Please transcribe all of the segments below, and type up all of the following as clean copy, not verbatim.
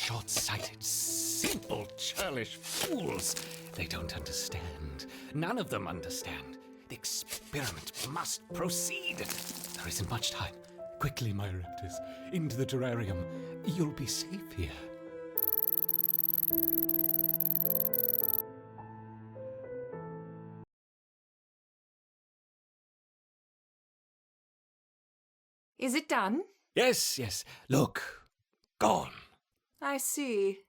short-sighted, simple, churlish fools. They don't understand. None of them understand. The experiment must proceed. There isn't much time. Quickly, my raptors, into the terrarium. You'll be safe here. Is it done? Yes. Look. Gone. I see.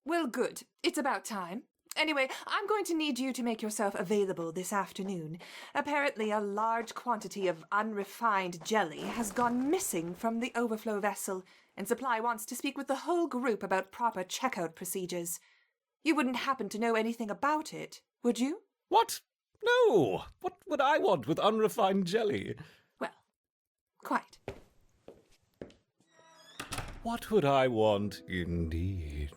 Well, good. It's about time. Anyway, I'm going to need you to make yourself available this afternoon. Apparently, a large quantity of unrefined jelly has gone missing from the overflow vessel, and Supply wants to speak with the whole group about proper checkout procedures. You wouldn't happen to know anything about it, would you? What? No. What would I want with unrefined jelly? Well, quite. What would I want, indeed?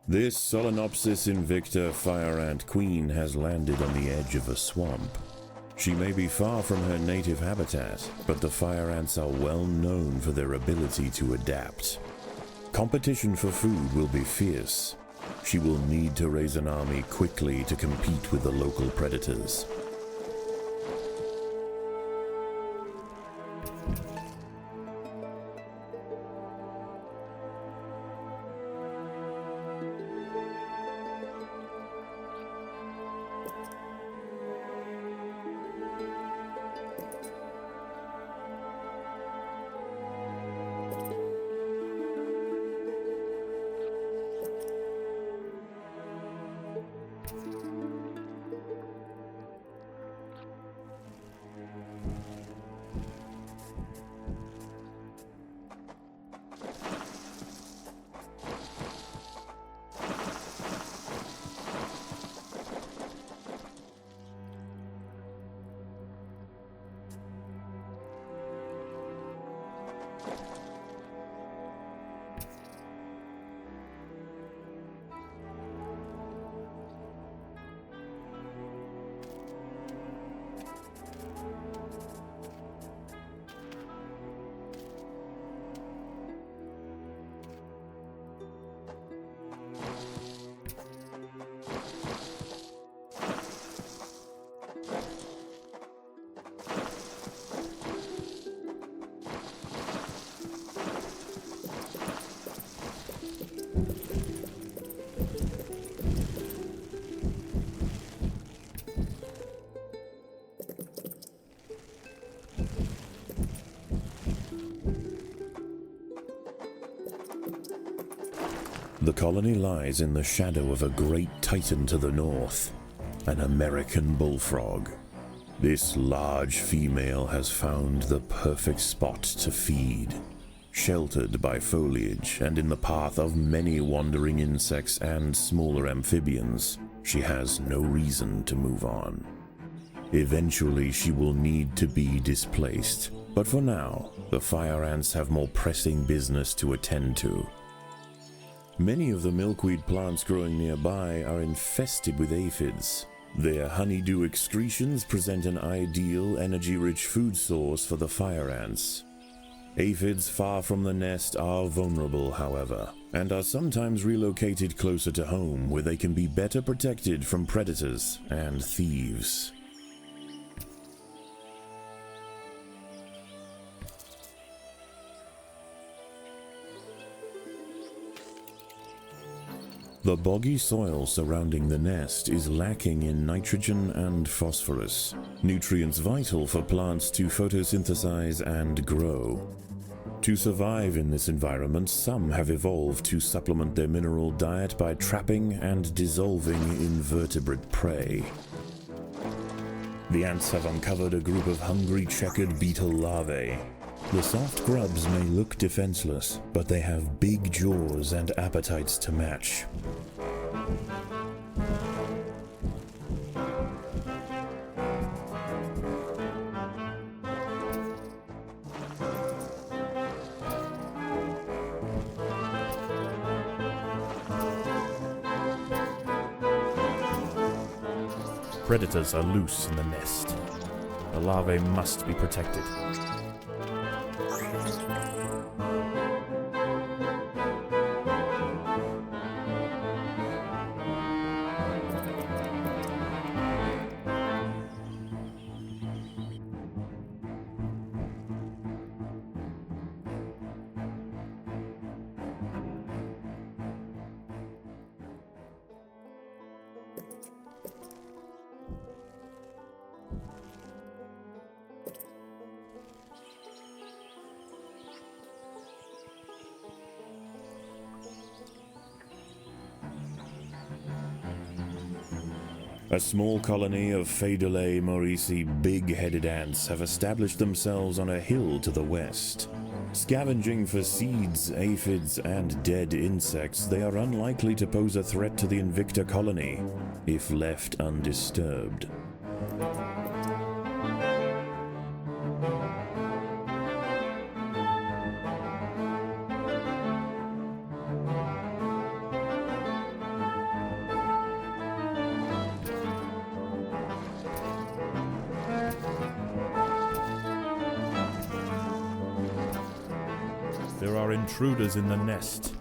This Solenopsis invicta fire ant queen has landed on the edge of a swamp. She may be far from her native habitat, but the fire ants are well known for their ability to adapt. Competition for food will be fierce. She will need to raise an army quickly to compete with the local predators. The colony lies in the shadow of a great titan to the north, an American bullfrog. This large female has found the perfect spot to feed. Sheltered by foliage and in the path of many wandering insects and smaller amphibians, she has no reason to move on. Eventually she will need to be displaced, but for now, the fire ants have more pressing business to attend to. Many of the milkweed plants growing nearby are infested with aphids. Their honeydew excretions present an ideal, energy-rich food source for the fire ants. Aphids far from the nest are vulnerable, however, and are sometimes relocated closer to home where they can be better protected from predators and thieves. The boggy soil surrounding the nest is lacking in nitrogen and phosphorus, nutrients vital for plants to photosynthesize and grow. To survive in this environment, some have evolved to supplement their mineral diet by trapping and dissolving invertebrate prey. The ants have uncovered a group of hungry checkered beetle larvae. The soft grubs may look defenseless, but they have big jaws and appetites to match. Predators are loose in the nest. The larvae must be protected. A small colony of Phaedulae maurici big-headed ants have established themselves on a hill to the west. Scavenging for seeds, aphids, and dead insects, they are unlikely to pose a threat to the Invicta colony, if left undisturbed. There are intruders in the nest.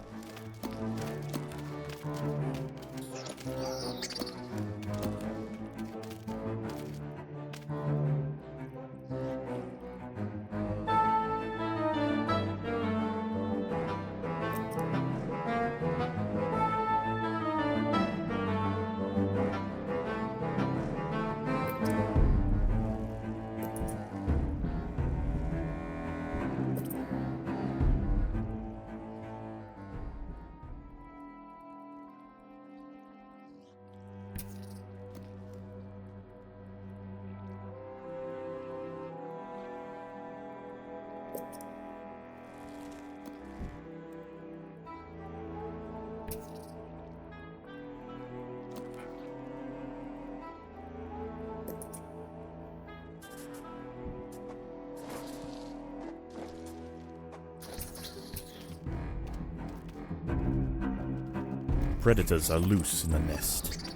Predators are loose in the nest.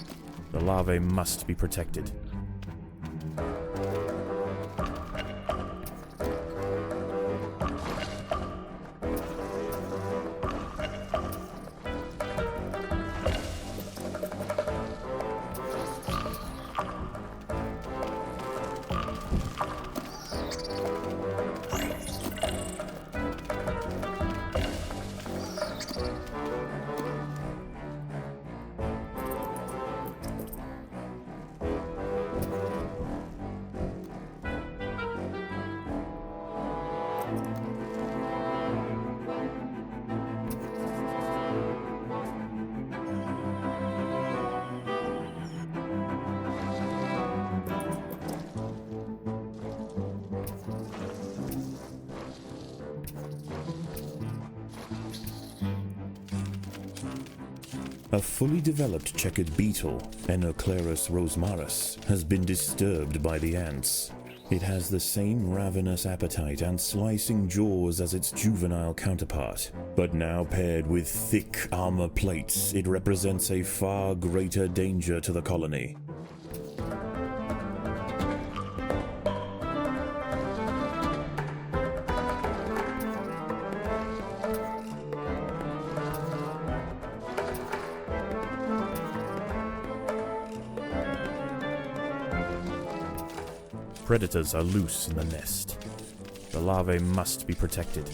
The larvae must be protected. A fully developed checkered beetle, Enoclerus rosmarus, has been disturbed by the ants. It has the same ravenous appetite and slicing jaws as its juvenile counterpart, but now paired with thick armor plates, it represents a far greater danger to the colony. Predators are loose in the nest. The larvae must be protected.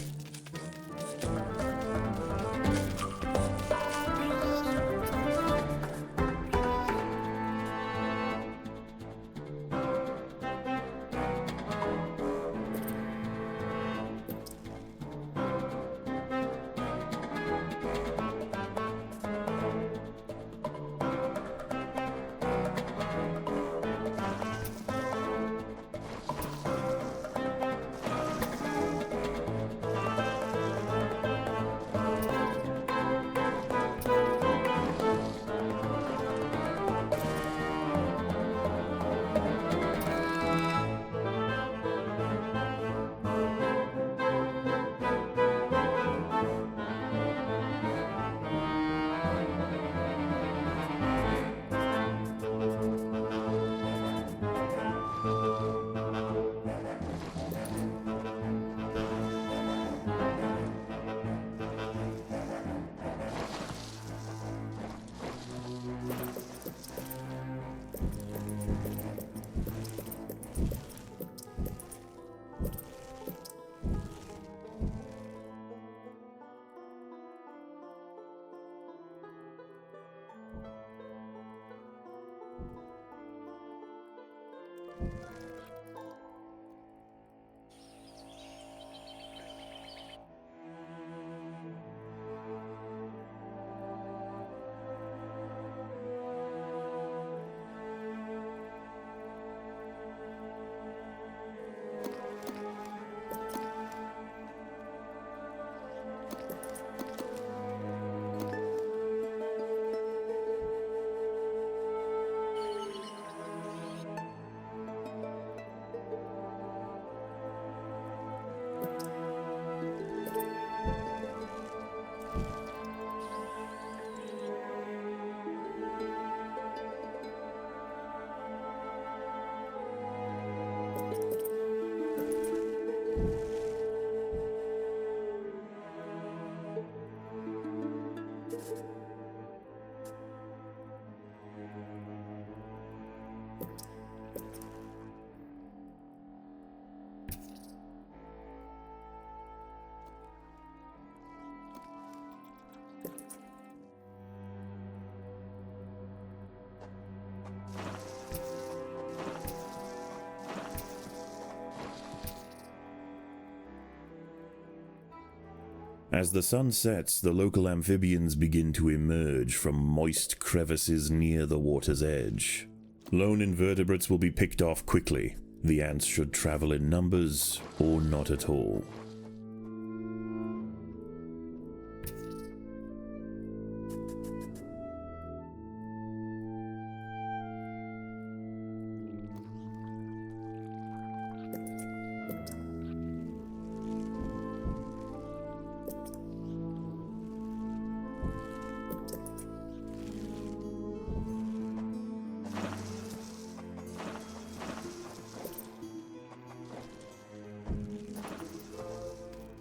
As the sun sets, the local amphibians begin to emerge from moist crevices near the water's edge. Lone invertebrates will be picked off quickly. The ants should travel in numbers or not at all.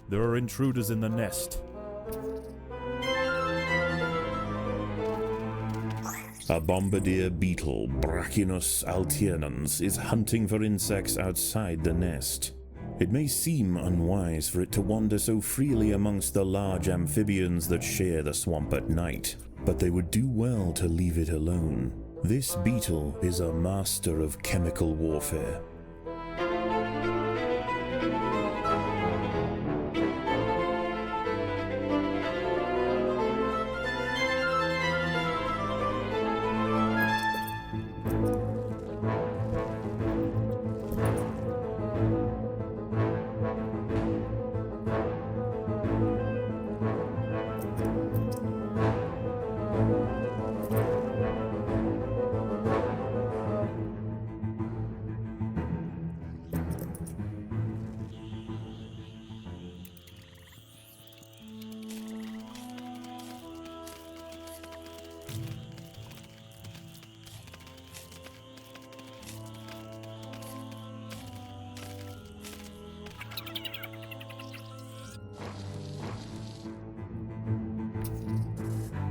There are intruders in the nest. A bombardier beetle, Brachinus alternans, is hunting for insects outside the nest. It may seem unwise for it to wander so freely amongst the large amphibians that share the swamp at night, but they would do well to leave it alone. This beetle is a master of chemical warfare.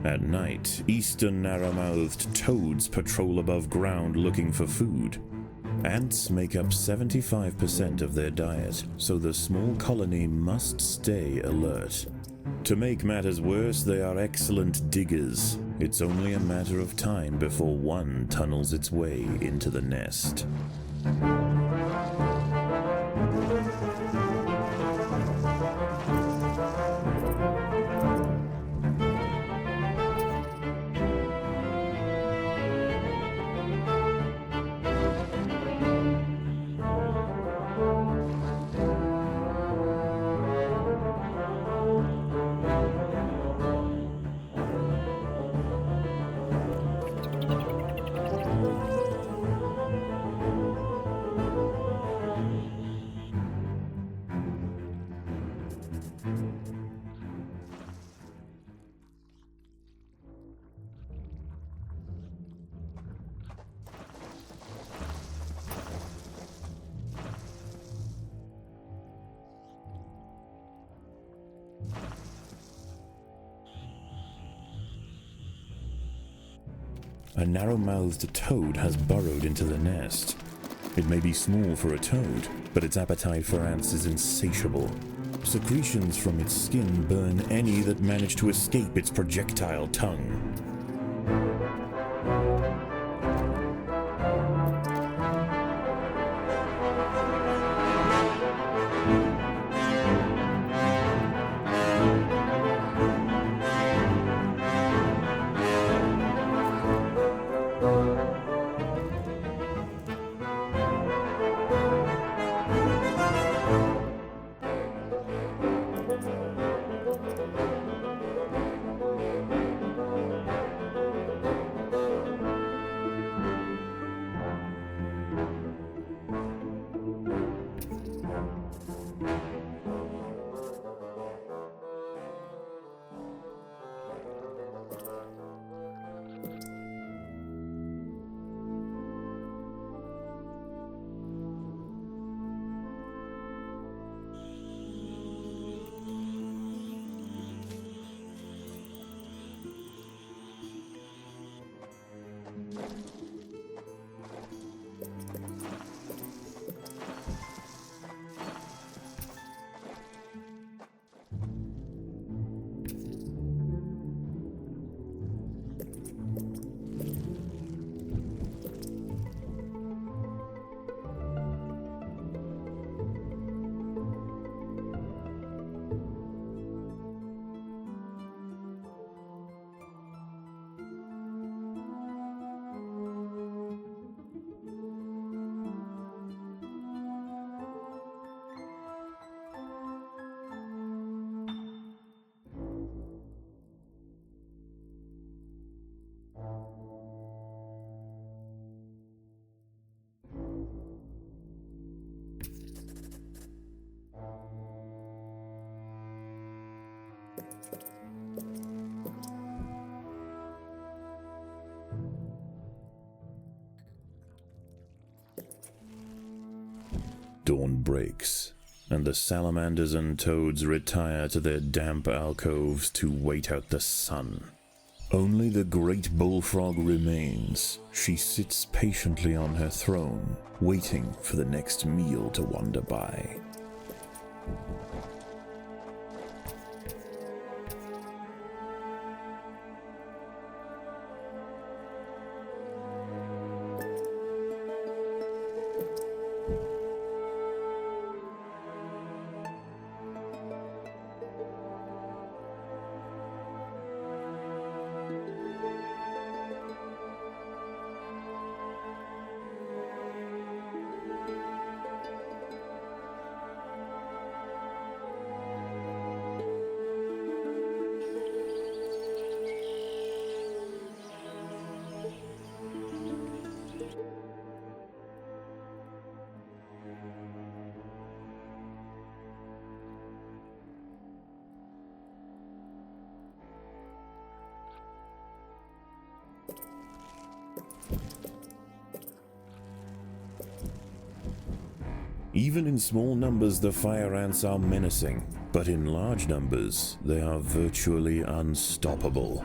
At night, eastern narrow-mouthed toads patrol above ground looking for food. Ants make up 75% of their diet, so the small colony must stay alert. To make matters worse, they are excellent diggers. It's only a matter of time before one tunnels its way into the nest. A narrow-mouthed toad has burrowed into the nest. It may be small for a toad, but its appetite for ants is insatiable. Secretions from its skin burn any that manage to escape its projectile tongue. Dawn breaks, and the salamanders and toads retire to their damp alcoves to wait out the sun. Only the great bullfrog remains. She sits patiently on her throne, waiting for the next meal to wander by. Even in small numbers, the fire ants are menacing, but in large numbers, they are virtually unstoppable.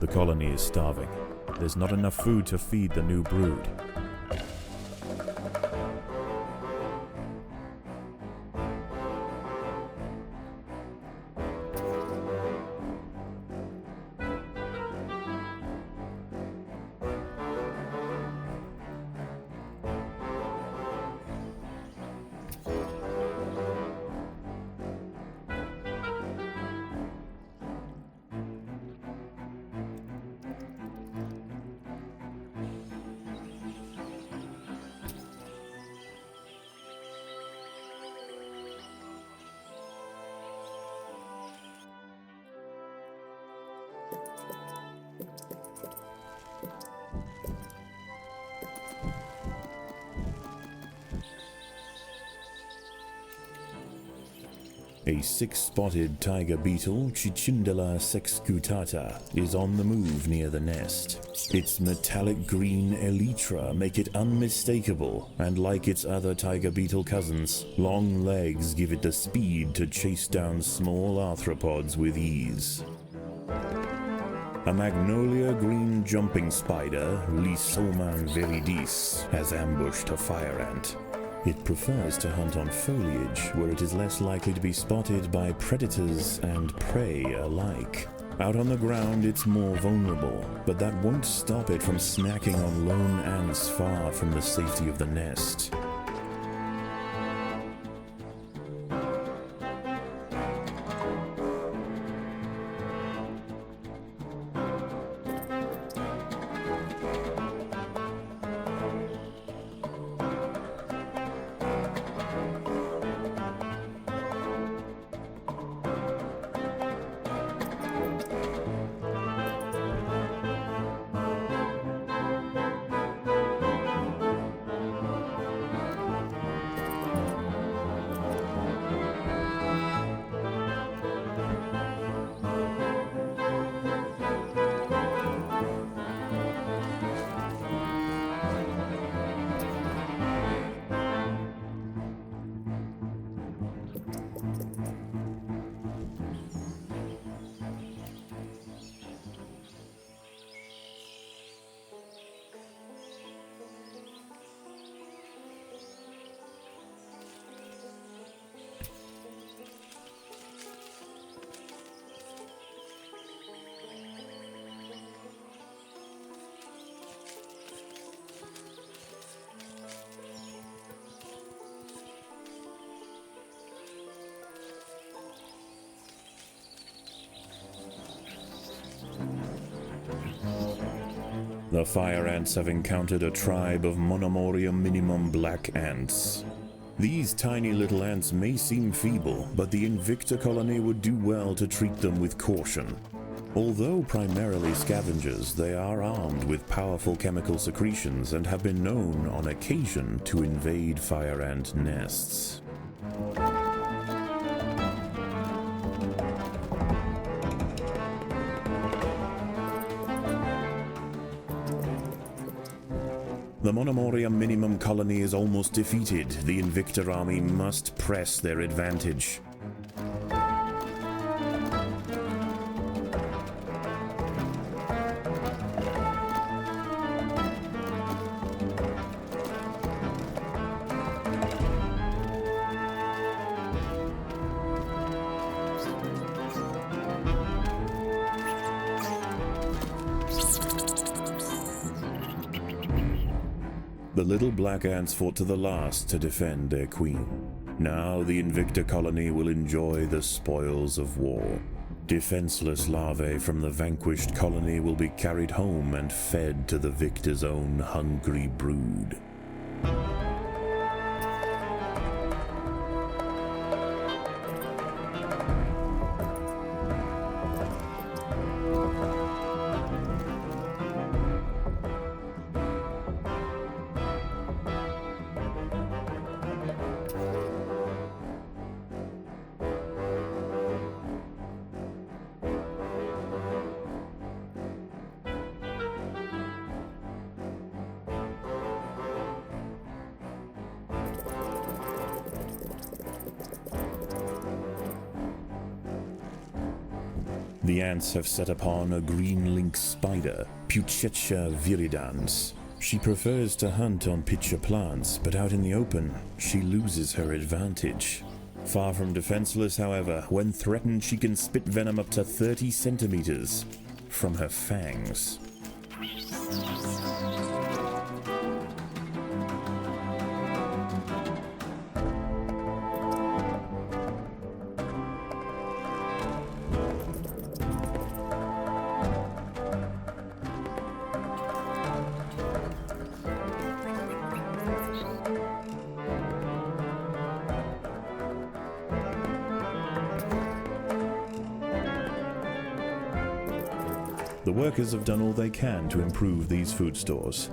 The colony is starving. There's not enough food to feed the new brood. A six-spotted tiger beetle, Cicindela sexcutata, is on the move near the nest. Its metallic green elytra make it unmistakable, and like its other tiger beetle cousins, long legs give it the speed to chase down small arthropods with ease. A magnolia green jumping spider, Lysoman viridis, has ambushed a fire ant. It prefers to hunt on foliage, where it is less likely to be spotted by predators and prey alike. Out on the ground, it's more vulnerable, but that won't stop it from snacking on lone ants far from the safety of the nest. The fire ants have encountered a tribe of Monomoria minimum black ants. These tiny little ants may seem feeble, but the Invicta colony would do well to treat them with caution. Although primarily scavengers, they are armed with powerful chemical secretions and have been known on occasion to invade fire ant nests. The Monomoria minimum colony is almost defeated. The Invicta army must press their advantage. The little black ants fought to the last to defend their queen. Now the Invicta colony will enjoy the spoils of war. Defenseless larvae from the vanquished colony will be carried home and fed to the victor's own hungry brood. The ants have set upon a green lynx spider, Puccetia viridans. She prefers to hunt on pitcher plants, but out in the open, she loses her advantage. Far from defenseless, however, when threatened she can spit venom up to 30 centimeters from her fangs. The workers have done all they can to improve these food stores.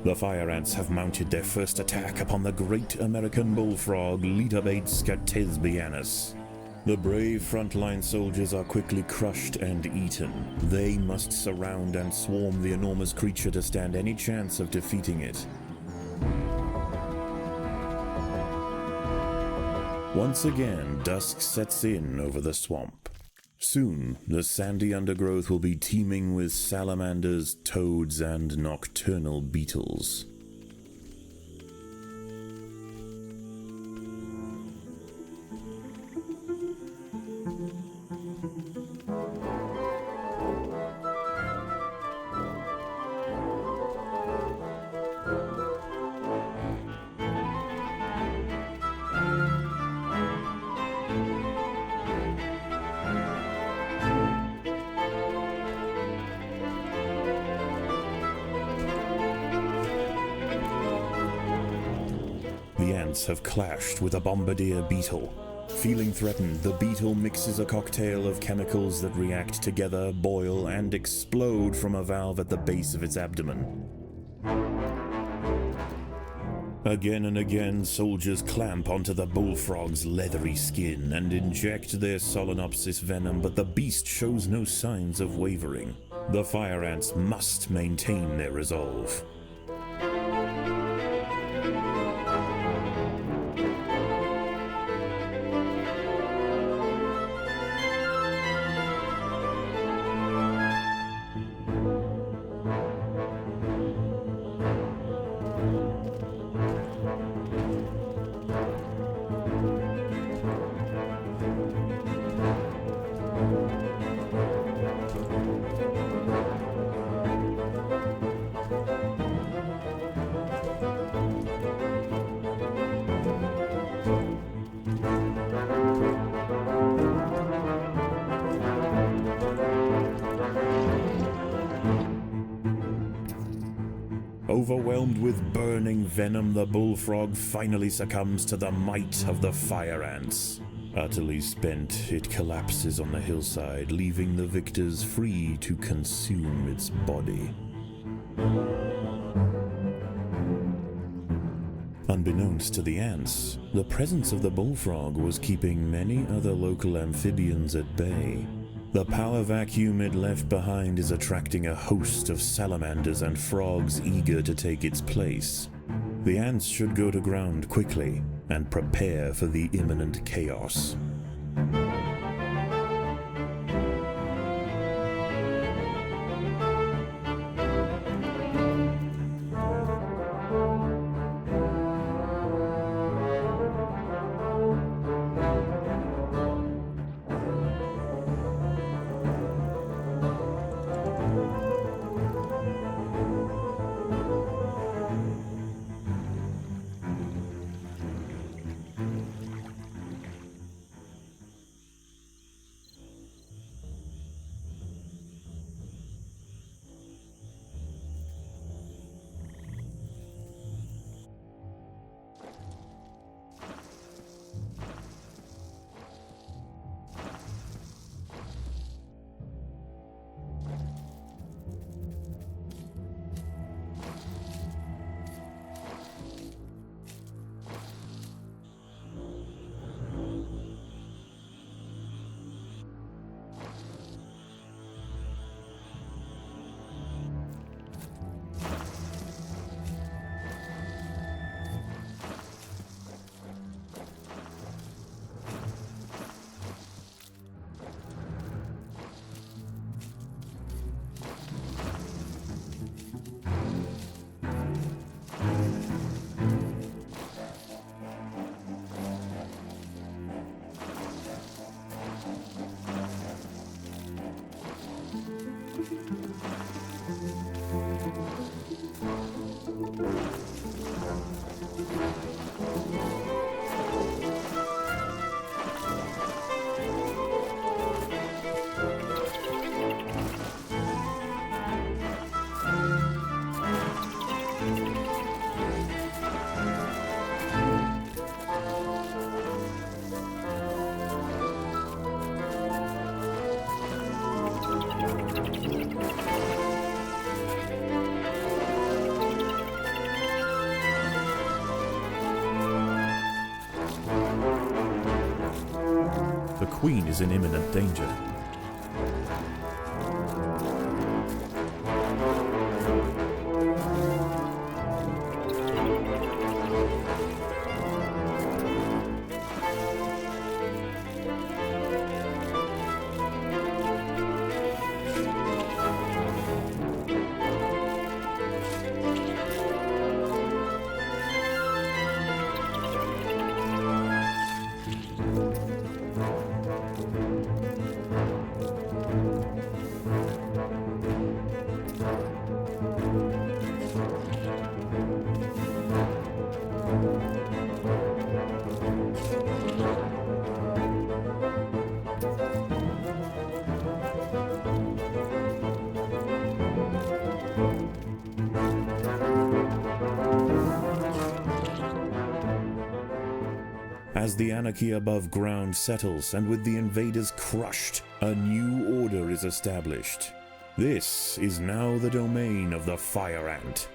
The fire ants have mounted their first attack upon the great American bullfrog Litabates scatesbianus. The brave frontline soldiers are quickly crushed and eaten. They must surround and swarm the enormous creature to stand any chance of defeating it. Once again, dusk sets in over the swamp. Soon, the sandy undergrowth will be teeming with salamanders, toads, and nocturnal beetles. The ants have clashed with a bombardier beetle. Feeling threatened, the beetle mixes a cocktail of chemicals that react together, boil, and explode from a valve at the base of its abdomen. Again and again, soldiers clamp onto the bullfrog's leathery skin and inject their Solenopsis venom, but the beast shows no signs of wavering. The fire ants must maintain their resolve. Overwhelmed with burning venom, the bullfrog finally succumbs to the might of the fire ants. Utterly spent, it collapses on the hillside, leaving the victors free to consume its body. Unbeknownst to the ants, the presence of the bullfrog was keeping many other local amphibians at bay. The power vacuum it left behind is attracting a host of salamanders and frogs eager to take its place. The ants should go to ground quickly and prepare for the imminent chaos. queen is in imminent danger. As the anarchy above ground settles and with the invaders crushed, a new order is established. This is now the domain of the Fire Ant.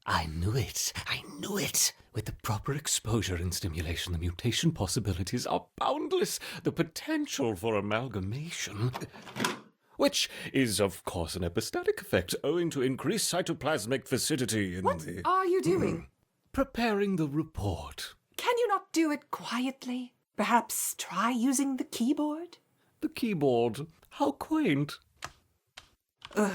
I knew it. I knew it. With the proper exposure and stimulation, the mutation possibilities are boundless. The potential for amalgamation, which is, of course, an epistatic effect owing to increased cytoplasmic viscidity in What the... are you doing? Preparing the report. Can you not do it quietly? Perhaps try using the keyboard? The keyboard. How quaint. Ugh.